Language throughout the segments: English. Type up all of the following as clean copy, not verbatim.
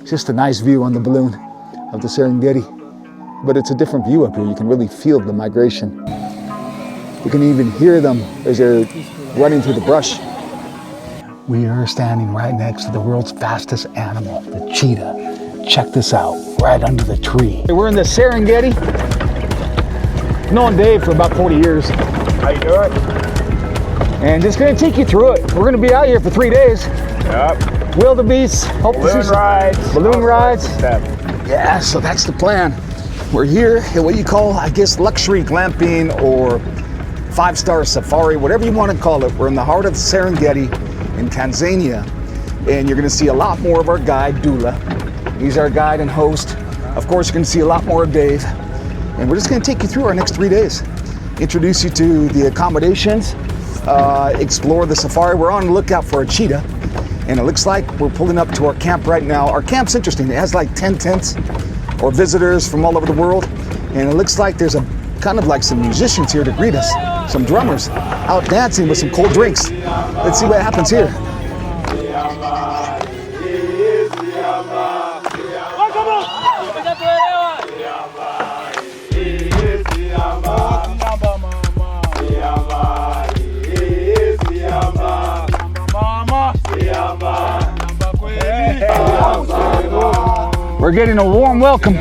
Just a nice view on the balloon of the Serengeti. But it's a different view up here. You can really feel the migration. You can even hear them as they're running through the brush. We are standing right next to the world's fastest animal, the cheetah. Check this out, right under the tree. We're in the Serengeti. Known Dave for about 40 years. How you doing? And just gonna take you through it. We're gonna be out here for 3 days. Yep. Wildebeest, hope to see Balloon some rides. balloon rides. Stuff. Yeah, so that's the plan. We're here at what you call, I guess, luxury glamping or 5-star safari, whatever you want to call it. We're in the heart of the Serengeti in Tanzania, and you're going to see a lot more of our guide, Dulla. He's our guide and host. Of course, you're going to see a lot more of Dave, and we're just going to take you through our next 3 days. Introduce you to the accommodations, explore the safari. We're on the lookout for a cheetah, and it looks like we're pulling up to our camp right now. Our camp's interesting. It has like 10 tents or visitors from all over the world, and it looks like there's a kind of like some musicians here to greet us, some drummers out dancing with some cold drinks. Let's see what happens here. We're getting a warm welcome.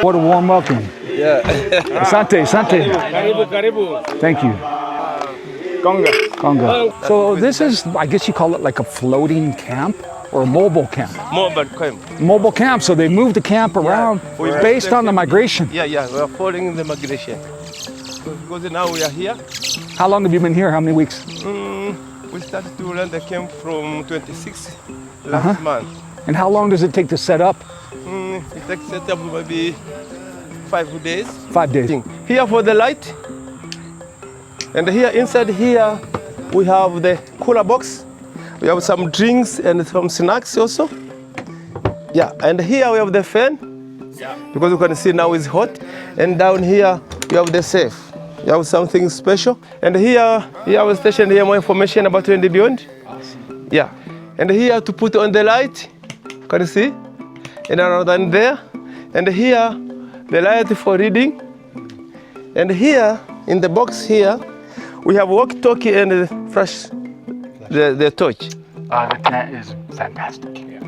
What a warm welcome. Yeah. Asante, asante. Karibu, karibu. Thank you. Conga. Conga. So this is, I guess you call it like a floating camp or a mobile camp. Mobile camp. Mobile camp, so they move the camp around based on the migration. Yeah, we are following the migration. Because now we are here. How long have you been here? How many weeks? We started to run the camp from 26 last month. And how long does it take to set up? It takes set up maybe 5 days. 5 days. Here for the light. And here, inside here, we have the cooler box. We have some drinks and some snacks also. Yeah, and here we have the fan. Yeah. Because you can see now it's hot. And down here, you have the safe. You have something special. And here we station here more information about and beyond. Awesome. Yeah. And here to put on the light, can you see? And around than there. And here, the light for reading. And here, in the box here, we have walkie-talkie and the torch. The tent is fantastic. Yeah.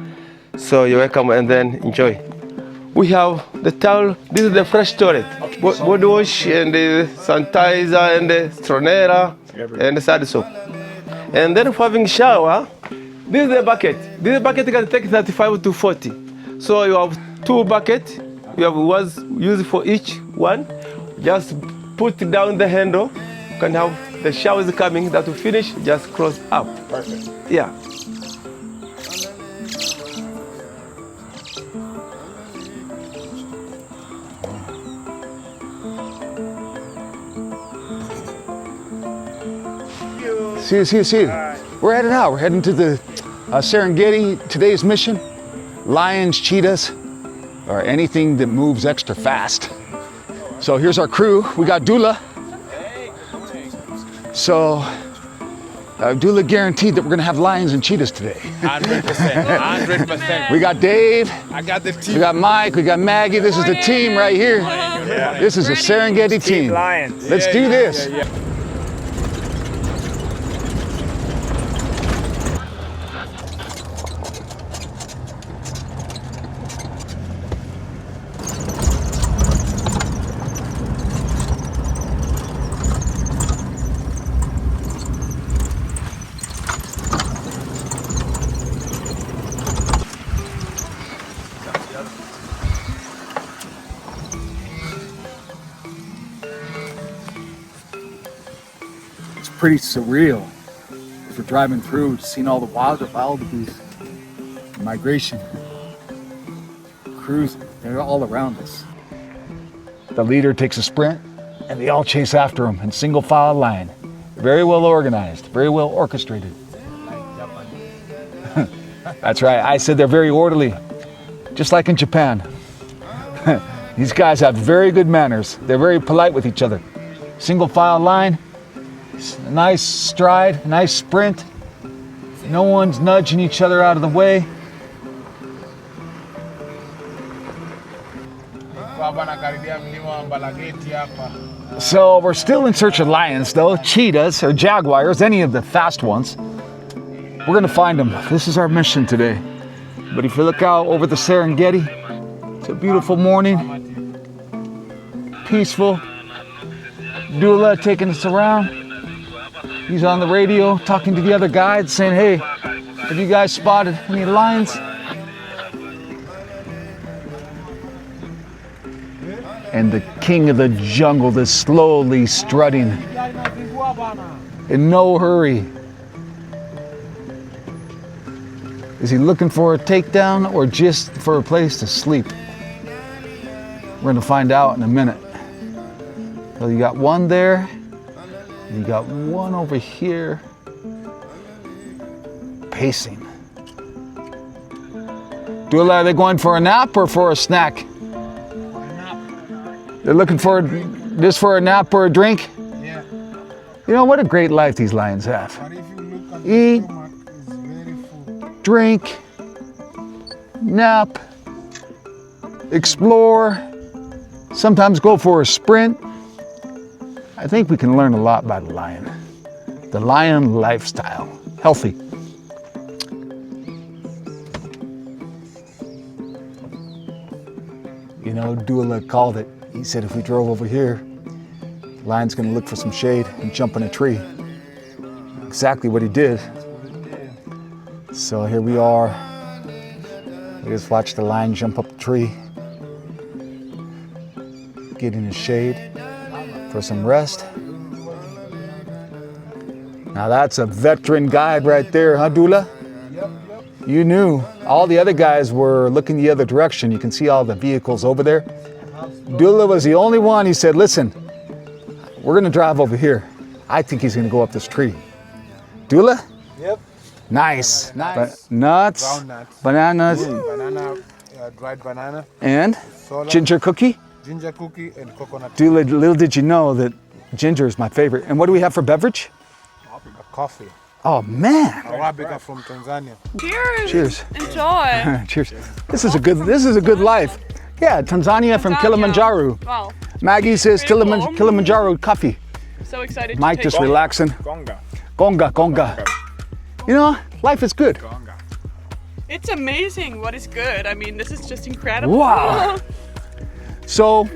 So you're welcome and then enjoy. We have the towel. This is the fresh toilet. Body wash and the sanitizer and the stronera and the sad soap. And then for having shower, this is the bucket. This bucket can take 35 to 40. So you have 2 buckets. You have one used for each one. Just put down the handle. You can have the showers coming. That will finish. Just close up. Perfect. Yeah. See. We're heading out. We're heading to the Serengeti. Today's mission, lions, cheetahs, or anything that moves extra fast. So here's our crew. We got Dulla. So Dulla guaranteed that we're gonna have lions and cheetahs today. 100%. 100%. We got Dave. I got the team. We got Mike. We got Maggie. This is the team right here. Yeah. This is a Serengeti team. Lions. Let's do this. Yeah. Pretty surreal as we're driving through, seeing all the wildebeest migration, cruising. They're all around us. The leader takes a sprint, and they all chase after him in single file line. Very well organized, very well orchestrated. That's right. I said they're very orderly, just like in Japan. These guys have very good manners. They're very polite with each other. Single file line, a nice stride, a nice sprint. No one's nudging each other out of the way. So we're still in search of lions though, cheetahs or jaguars, any of the fast ones. We're gonna find them. This is our mission today. But if you look out over the Serengeti, it's a beautiful morning, peaceful. Dulla taking us around. He's on the radio talking to the other guides saying, hey, have you guys spotted any lions? And the king of the jungle is slowly strutting in no hurry. Is he looking for a takedown or just for a place to sleep? We're gonna find out in a minute. So you got one there, you got one over here, pacing. Dulla, are they going for a nap or for a snack? They're looking for this for a nap or a drink? Yeah. You know, what a great life these lions have. But if you look at Eat, the stomach, it's very full. drink, nap, explore, sometimes go for a sprint. I think we can learn a lot by the lion. The lion lifestyle, healthy. You know, Dulla called it. He said if we drove over here, the lion's gonna look for some shade and jump in a tree. Exactly what he did. So here we are. We just watched the lion jump up the tree, get in the shade for some rest. Now that's a veteran guide right there, huh, Dulla? You knew. All the other guys were looking the other direction. You can see all the vehicles over there. Dulla was the only one. He said, listen, we're gonna drive over here. I think he's gonna go up this tree. Dulla? Yep. Nice. Nice. Nuts, Brown nuts. bananas, Banana, dried banana, and soda, ginger cookie. ginger cookie, and coconut. Dulla, little did you know that ginger is my favorite. And what do we have for beverage? Coffee. Oh man. Arabica from Tanzania. Cheers. Cheers. Enjoy. Cheers. This is a good life. Yeah, Tanzania from Kilimanjaro. Wow. Maggie says Very cool. Kilimanjaro coffee. So excited Mike to just taste it. relaxing. Gonga. Gonga. You know, life is good. Gonga. It's amazing what is good. I mean, this is just incredible. Wow. So,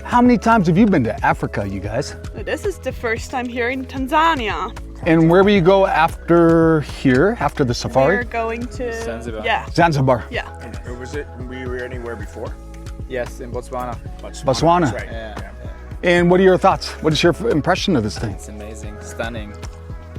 how many times have you been to Africa, you guys? This is the first time here in Tanzania. And where will you go after here, after the We're safari? going to Zanzibar. Yeah. Zanzibar. Yeah. Where was it? We were anywhere before? Yes, in Botswana. Botswana. That's right. Yeah. And what are your thoughts? What is your impression of this thing? It's amazing, stunning.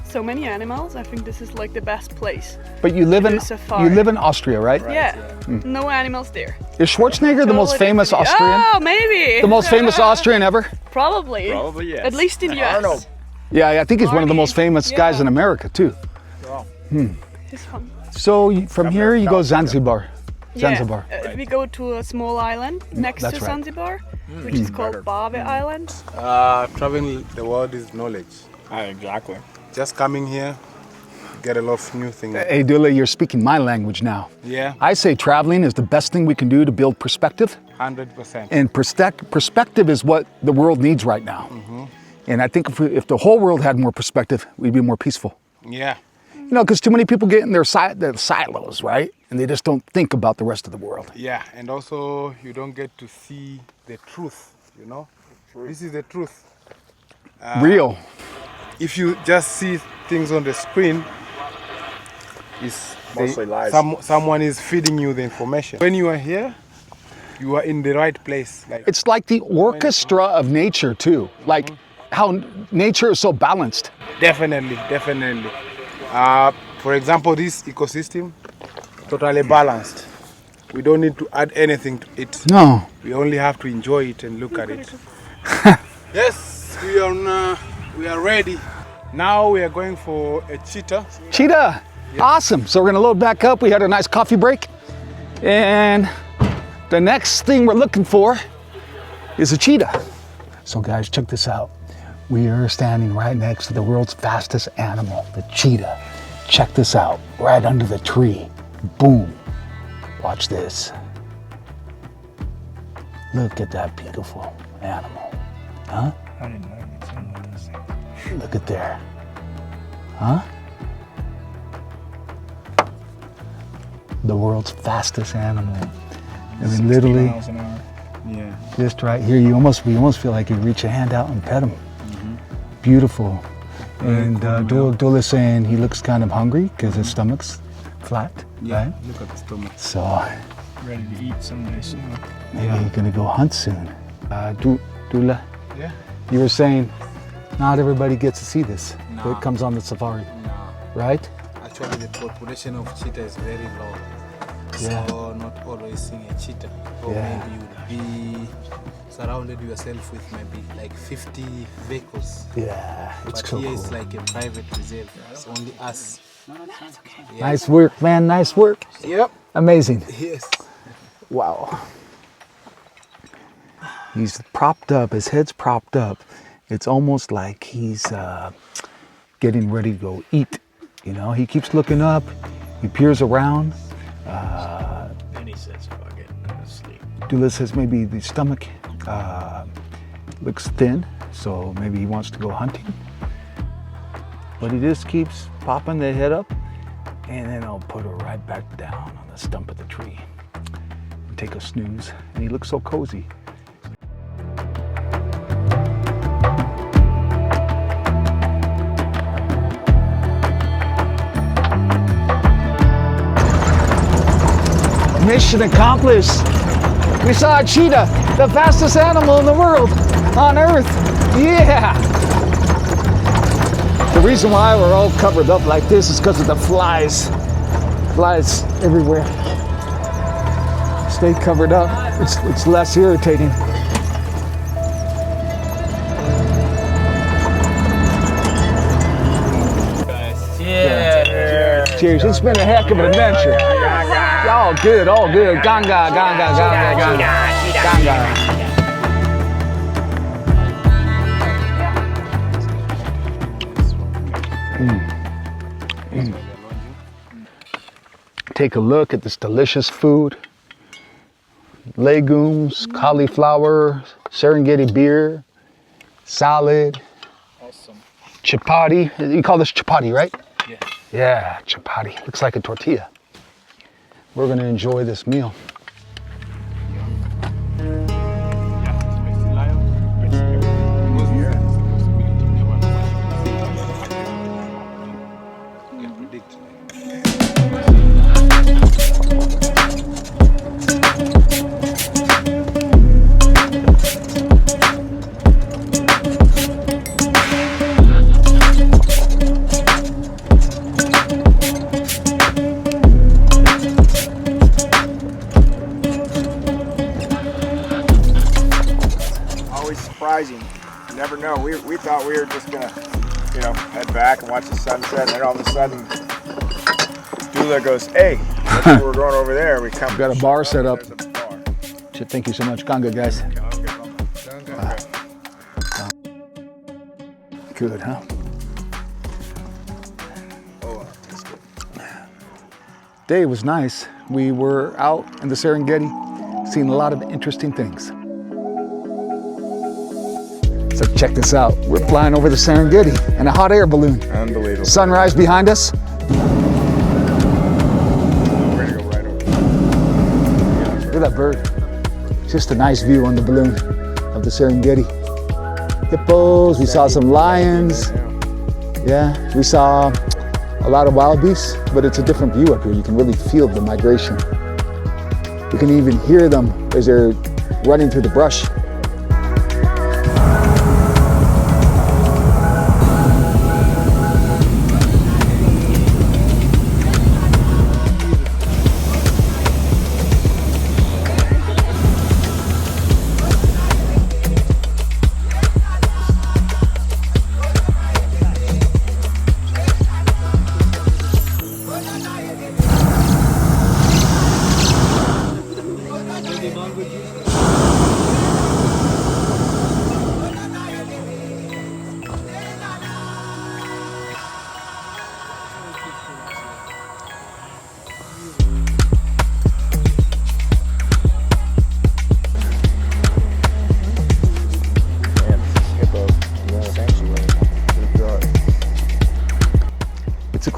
So many animals. I think this is like the best place. But you live To in do safari. Austria, right? Yeah. No animals there. Is Schwarzenegger the most Totally famous different. Austrian? Oh, maybe. The most famous Austrian ever? Probably. Probably, yes. At least in US. Arnold. Yeah, I think he's one of the Arnie, most famous guys yeah. in America too. He's fun. So from here you go Zanzibar. Yeah. Zanzibar. We go to a small island next that's to right. Zanzibar, which is called Bave Island. Traveling the world is knowledge. Exactly. Just coming here, get a lot of new things. Hey Dulla, you're speaking my language now. Yeah, I say traveling is the best thing we can do to build perspective. 100%. And perspective is what the world needs right now. And I think if the whole world had more perspective, we'd be more peaceful. Yeah, You know, because too many people get in their silos, right? And they just don't think about the rest of the world. yeah, and also you don't get to see the truth, you know? This is the truth. Real. If you just see things on the screen, Mostly lies. Someone is feeding you the information. When you are here, you are in the right place. Like It's like the orchestra of nature too. Like how nature is so balanced. definitely. For example, this ecosystem, totally balanced. We don't need to add anything to it. No. We only have to enjoy it and look at it. Yes, we are ready. Now we are going for a cheetah. Cheetah. Awesome. So we're gonna load back up. We had a nice coffee break. And the next thing we're looking for is a cheetah. So guys, check this out. We are standing right next to the world's fastest animal, the cheetah. Check this out, right under the tree. Boom. Watch this. Look at that beautiful animal. Huh? I didn't know you'd seen what this thing. Look at there. Huh? The world's fastest animal. I mean, 60 literally, miles an hour. Yeah. just right here, you almost feel like you reach a hand out and pet him. Beautiful. And Dulla's saying he looks kind of hungry because his stomach's flat, right? Look at the stomach. So Ready to eat someday soon. maybe he's gonna go hunt soon. Dulla, Yeah. you were saying not everybody gets to see this. No. It comes on the safari, No, right? actually the population of cheetah is very low. Yeah. So not always seeing a cheetah. Or Yeah. maybe you would be surrounded yourself with maybe like 50 vehicles. Yeah, it's But so here cool. it's like a private reserve. It's only us. Yeah. Nice work, man, nice work. Yep. Amazing. Yes. Wow. He's propped up, his head's propped up. It's almost like he's getting ready to go eat. You know, he keeps looking up, he peers around. And he says, fuck it, sleep. Dulla says maybe the stomach looks thin, so maybe he wants to go hunting. But he just keeps popping the head up, and then I'll put her right back down on the stump of the tree and take a snooze. And he looks so cozy. Mission accomplished. We saw a cheetah, the fastest animal in the world on Earth. Yeah. The reason why we're all covered up like this is because of the flies. Flies everywhere. Stay covered up. It's less irritating. Cheers. It's been a heck of an adventure. All good, all good. Ganga, ganga, ganga, ganga. Ganga. Take a look at this delicious food. Legumes, cauliflower, Serengeti beer, salad, Awesome. chapati. You call this chapati, right? Yeah. Yeah, chapati. Looks like a tortilla. We're gonna enjoy this meal. Surprising. You never know. We thought we were just gonna, head back and watch the sunset, and then all of a sudden, Dulla goes, "Hey, we're going over there." We come. Got a bar set up. There's a bar. Thank you so much, Ganga guys. Good, huh? Day was nice. We were out in the Serengeti, seeing a lot of interesting things. So check this out. We're flying over the Serengeti in a hot air balloon. Unbelievable. Sunrise behind us. We're gonna go right over. Look at that bird. Just a nice view on the balloon of the Serengeti. Hippos, we saw some lions. Yeah, we saw a lot of wildebeest, but it's a different view up here. You can really feel the migration. You can even hear them as they're running through the brush.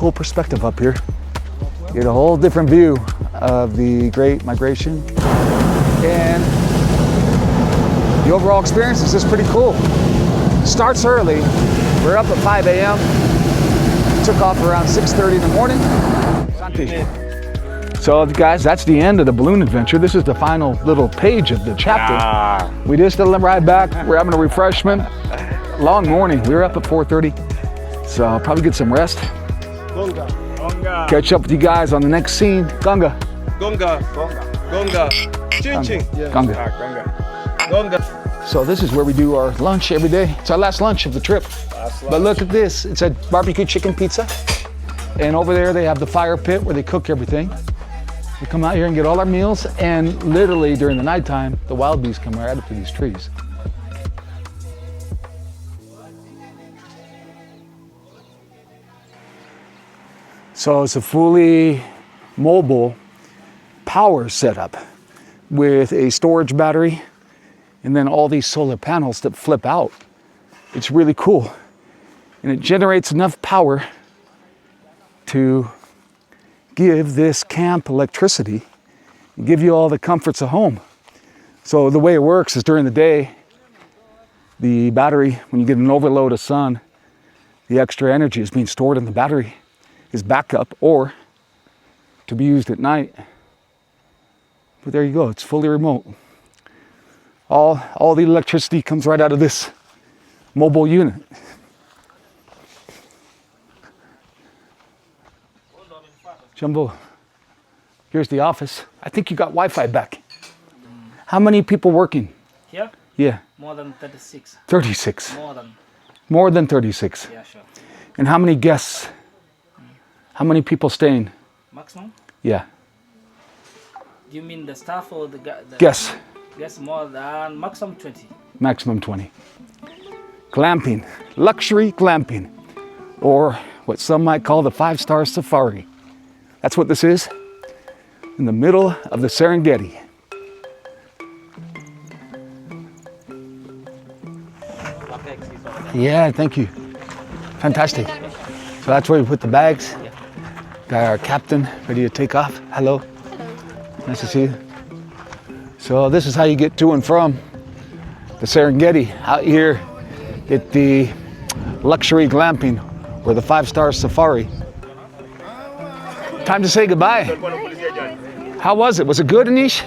cool perspective up here. Get a whole different view of the Great Migration. And the overall experience is just pretty cool. Starts early. We're up at 5 a.m. Took off around 6:30 in the morning. So guys, that's the end of the balloon adventure. This is the final little page of the chapter. We just did a ride back. We're having a refreshment. Long morning. We were up at 4:30. So I'll probably get some rest. Catch up with you guys on the next scene. Gunga. Gonga. Gonga. Ching ching. Gunga. Gonga. So this is where we do our lunch every day. It's our last lunch of the trip. But look at this. It's a barbecue chicken pizza. And over there they have the fire pit where they cook everything. We come out here and get all our meals, and literally during the nighttime, the wildebeest come right up to these trees. So it's a fully mobile power setup with a storage battery and then all these solar panels that flip out. It's really cool. And it generates enough power to give this camp electricity and give you all the comforts of home. So the way it works is during the day, the battery, when you get an overload of sun, the extra energy is being stored in the battery, is backup, or to be used at night. But there you go, it's fully remote. All the electricity comes right out of this mobile unit. Jumbo, here's the office. I think you got Wi-Fi back. How many people working? Here? Yeah. More than 36. 36. More than. 36. Yeah, sure. And how many guests? How many people staying? Maximum? Yeah. Do you mean the staff or the Guests. Yes, more than maximum 20. Maximum 20. Glamping. Luxury glamping. Or what some might call the 5-star safari. That's what this is. In the middle of the Serengeti. Yeah, thank you. Fantastic. So that's where we put the bags. Got our captain ready to take off. Hello. Nice to see you. So this is how you get to and from the Serengeti. Out here at the luxury glamping or the 5-star safari. Time to say goodbye. How was it? Was it good, Anish?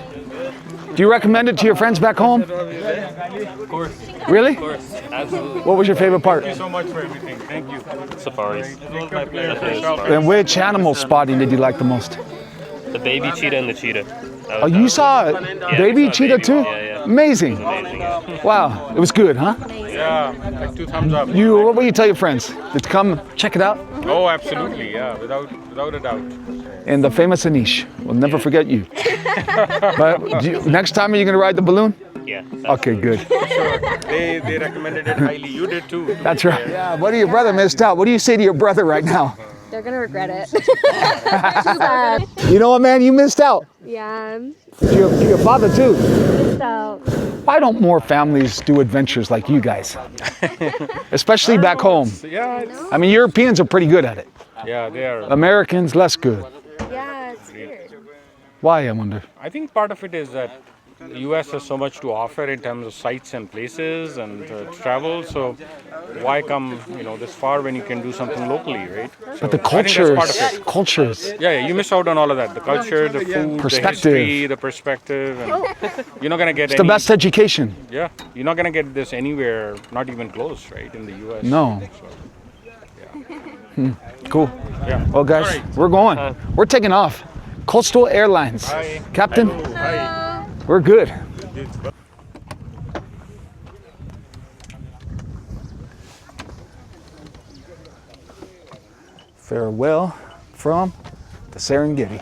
Do you recommend it to your friends back home? Of course. Really? Of course. Absolutely. What was your favorite part? Thank you so much for everything. Thank you. Safaris. My pleasure. And which animal spotting did you like the most? The baby cheetah and the cheetah. Oh, you saw a baby saw cheetah baby too? one, yeah. Amazing. Amazing. Yeah. Wow, it was good, huh? Yeah, like 2 thumbs up. What will you tell your friends? To come check it out? Oh, absolutely. Yeah, without a doubt. And the famous Anish. We'll never forget you. But next time, are you going to ride the balloon? Yeah. Okay, good. Sure. They recommended it highly. You did too. That's right. Yeah, what do your brother missed out? What do you say to your brother right now? They're gonna regret it. Too bad. You know what, man? You missed out. Yeah, Your father too. missed out. Why don't more families do adventures like you guys? Especially back home. Yeah, I mean, Europeans are pretty good at it. yeah, they are. Americans, less good. Yeah, it's weird. Why, I wonder? I think part of it is that the U.S. has so much to offer in terms of sites and places and travel. So why come, this far when you can do something locally, right? So But the I think that's part of it. cultures. Yeah, you miss out on all of that. The culture, the food, Perspective. the history, the perspective. And you're not gonna get It's the best education. Yeah, you're not gonna get this anywhere, not even close, right? In the U.S. No. So, Cool. yeah. Well, guys, All right. we're going. We're taking off. Coastal Airlines. Hi. Captain, Hi. we're good. Farewell from the Serengeti.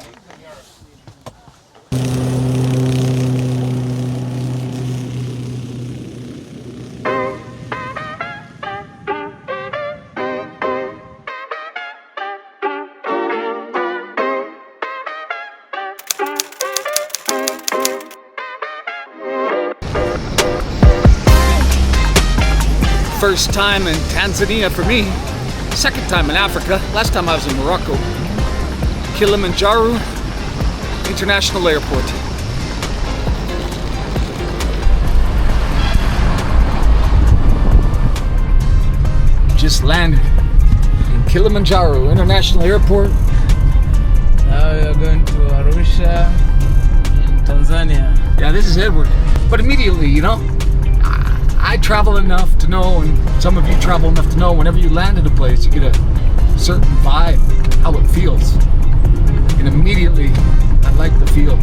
First time in Tanzania for me. Second time in Africa. Last time I was in Morocco. Kilimanjaro International Airport. Just landed in Kilimanjaro International Airport. Now we are going to Arusha, in Tanzania. Yeah, this is Edward. But immediately, you know, I travel enough to know, and some of you travel enough to know, whenever you land at a place, you get a certain vibe, how it feels. And immediately, I like the feel.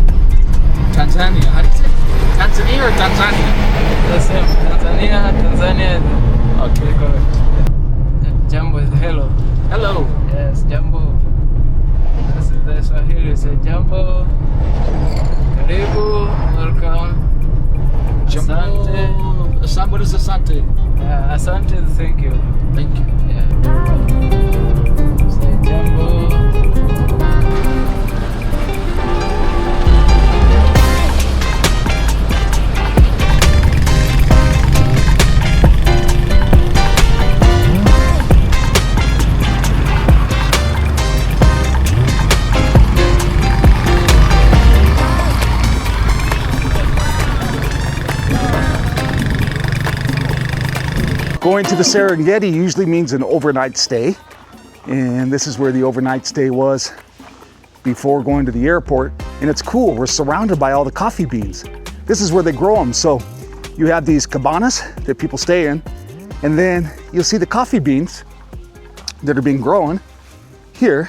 Tanzania, how do you say? Tanzania or Tanzania? The same. Tanzania. Okay. Correct. Jambo is hello. Hello. Yes, Jambo. This is the Swahili. Say Jambo. Karibu. Welcome. Asante. What is Asante? Asante is thank you. Thank you. Yeah. Say Jambo. Going to the Serengeti usually means an overnight stay, and this is where the overnight stay was before going to the airport. And it's cool, we're surrounded by all the coffee beans. This is where they grow them. So you have these cabanas that people stay in, and then you'll see the coffee beans that are being grown here.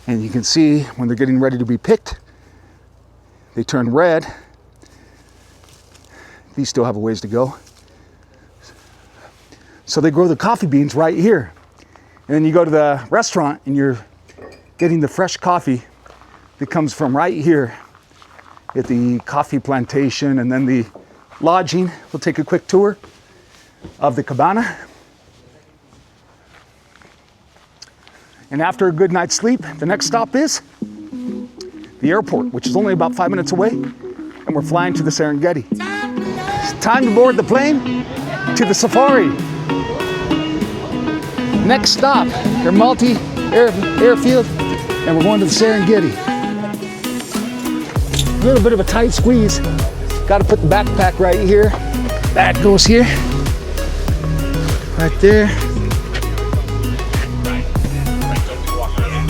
And you can see when they're getting ready to be picked, they turn red. These still have a ways to go. So they grow the coffee beans right here. And then you go to the restaurant and you're getting the fresh coffee that comes from right here at the coffee plantation. And then the lodging. We'll take a quick tour of the cabana. And after a good night's sleep, the next stop is the airport, which is only about 5 minutes away. And we're flying to the Serengeti. It's time to board the plane to the safari. Next stop, their airfield, and we're going to the Serengeti. A little bit of a tight squeeze. Got to put the backpack right here. That goes here, right there.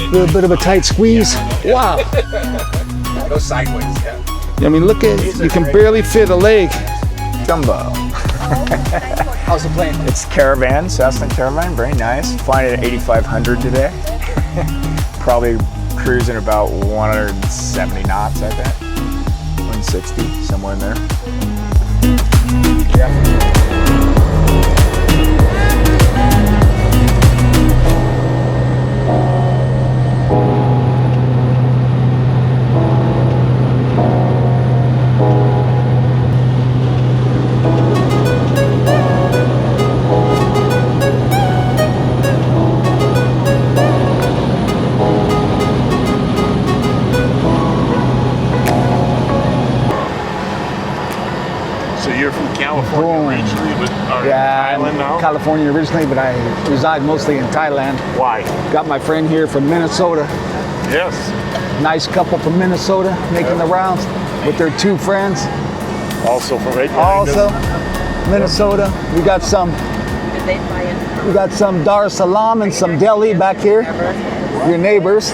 A little bit of a tight squeeze. Wow. Go sideways, yeah. I mean, look at it. You can barely fit a leg. Jumbo. How's the plane? It's Caravan, Cessna Caravan, very nice. Flying at 8,500 today. Probably cruising about 170 knots, I bet. 160, somewhere in there. Yeah. California originally, but I reside mostly in Thailand. Why? Got my friend here from Minnesota. Yes. Nice couple from Minnesota making the rounds with their two friends. Also from right Also, Minnesota. We got some Dar es Salaam and some Delhi back here. Your neighbors.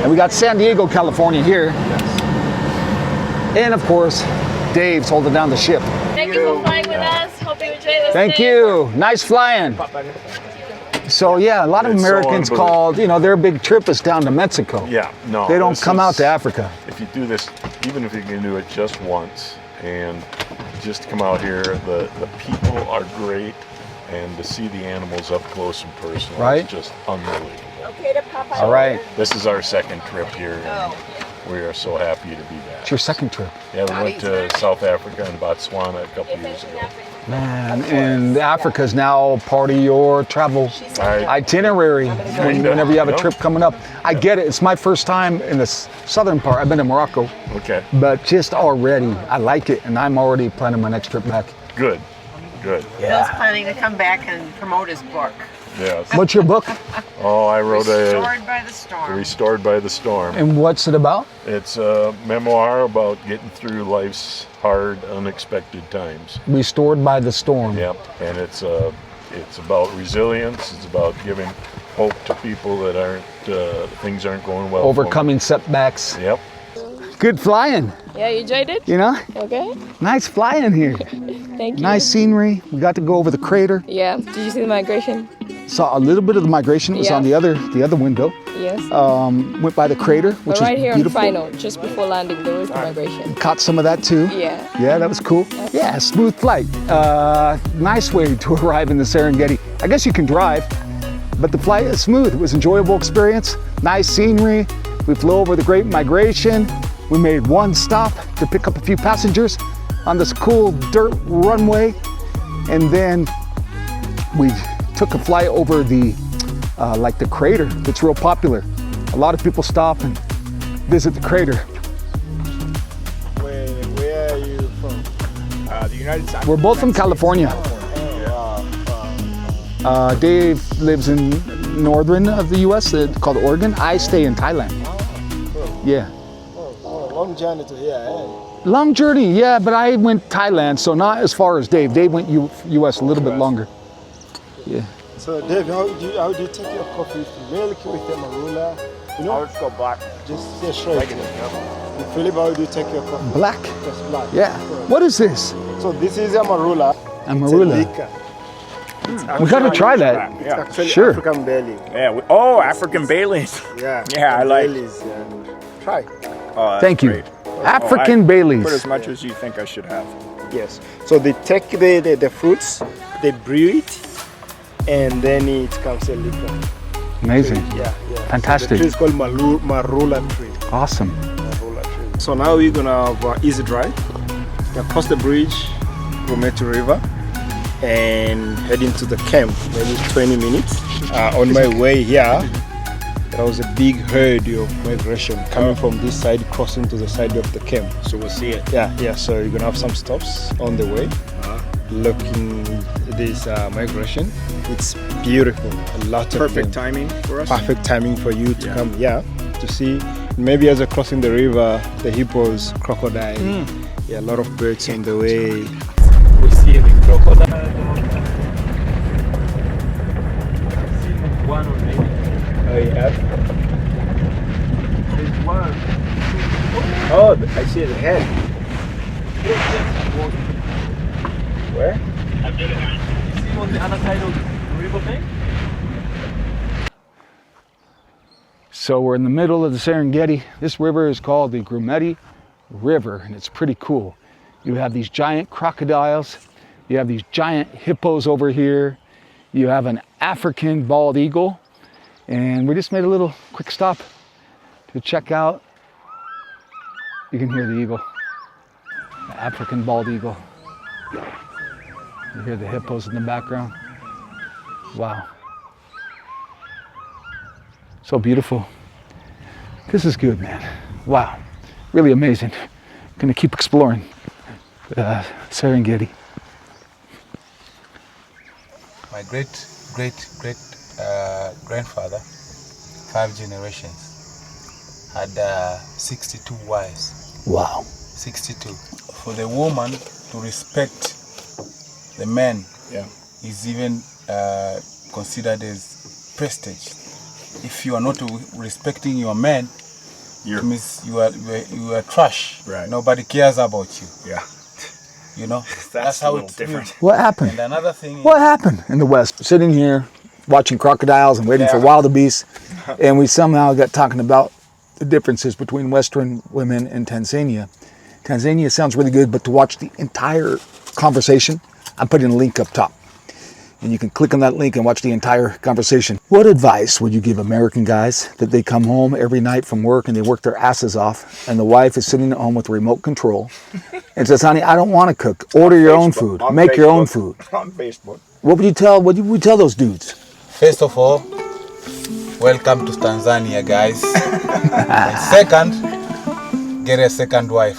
And we got San Diego, California here. And of course, Dave's holding down the ship. Thank you for flying with us. Hope you enjoy this. Thank you. Nice flying. So yeah, a lot of Americans called, you know, their big trip is down to Mexico. Yeah, no. They don't come out to Africa. If you do this, even if you can do it just once, and just come out here, the people are great, and to see the animals up close and personal, right? It's just unbelievable. Okay to pop out. All right. This is our second trip here, and we are so happy to be back. It's your second trip. Yeah, we went to South Africa and Botswana a couple years ago. Man, and Africa is now part of your travel itinerary whenever you have a trip coming up. I get it. It's my first time in the southern part. I've been to Morocco. Okay. But just already, I like it, and I'm already planning my next trip back. Good. Good. Bill's planning to come back and promote his book. Yes. What's your book? Oh, I wrote Restored by the Storm. Restored by the Storm. And what's it about? It's a memoir about getting through life's hard, unexpected times. Restored by the Storm. Yep. And it's about resilience. It's about giving hope to people that things aren't going well. Overcoming setbacks. Yep. Good flying. Yeah, you enjoyed it? You know? Okay. Nice flying here. Thank you. Nice scenery. We got to go over the crater. Yeah. Did you see the migration? Saw a little bit of the migration. It was on the other window. Yes. Went by the crater, which but right is here beautiful. on the final, just before landing, there was the migration. Caught some of that too. Yeah. Yeah, that was cool. Yeah, smooth flight. Nice way to arrive in the Serengeti. I guess you can drive, but the flight is smooth. It was an enjoyable experience. Nice scenery. We flew over the Great Migration. We made one stop to pick up a few passengers on this cool dirt runway, and then we took a flight over the the crater that's real popular. A lot of people stop and visit the crater. Where are you from? The United States. We're both from California. Dave lives in northern of the U.S. Called Oregon. I stay in Thailand. Yeah. Long journey to here, eh? Long journey, yeah, but I went Thailand, so not as far as Dave. Dave went U.S. a little bit longer. Yeah. So Dave, how do you take your coffee? With milk, with a marula? You know? I'll just go black. Just straight. Philip, how do you take your coffee? Black? Just black. Yeah. What is this? So this is a marula. A marula. It's a liquor. We gotta try that. It's actually Sure. African Bailey. Yeah. African Baileys. Yeah. Yeah, I like. Baileys, yeah. Try. Oh, that's Thank you. great. African Baileys. Put as much as you think I should have. Yes. So they take the fruits, they brew it, and then it comes a liquor. Amazing. Yeah. Fantastic. So the tree is called marula tree. Awesome. Marula tree. So now we're gonna have easy drive. We're gonna cross the bridge, Rometi River, and head into the camp. Maybe 20 minutes. On my way here, there was a big herd of migration coming from this side, crossing to the side of the camp. So we'll see it. Yeah. So you're gonna have some stops on the way, looking this migration. It's beautiful. A lot of Perfect them. timing for us. Perfect timing for you to come. Yeah, to see. Maybe as you're crossing the river, the hippos, crocodile. Yeah, a lot of birds on the way. We see the crocodile. One already. Oh, yeah. There's one. Oh, I see the head. Where? You see on the other side of the river bank? So we're in the middle of the Serengeti. This river is called the Glamping River, and it's pretty cool. You have these giant crocodiles. You have these giant hippos over here. You have an African bald eagle. And we just made a little quick stop to check out. You can hear the eagle, the African bald eagle. You hear the hippos in the background. Wow. So beautiful. This is good, man. Wow. Really amazing. Gonna keep exploring Serengeti. My great grandfather, 5 generations, had 62 wives. Wow. 62. For the woman to respect the man is even considered as prestige. If you are not respecting your man, it means you are trash. Right. Nobody cares about you. Yeah. You know, that's how it's different. What happened? And another thing What happened in the West? Sitting here watching crocodiles and waiting for wildebeest, and we somehow got talking about the differences between Western women and Tanzania. Tanzania sounds really good, but to watch the entire conversation, I'm putting a link up top. And you can click on that link and watch the entire conversation. What advice would you give American guys that they come home every night from work and they work their asses off, and the wife is sitting at home with remote control and says, honey, I don't want to cook. Order your own food. Make your own food. On Facebook. What would you tell those dudes? First of all, welcome to Tanzania, guys. And second, get a second wife.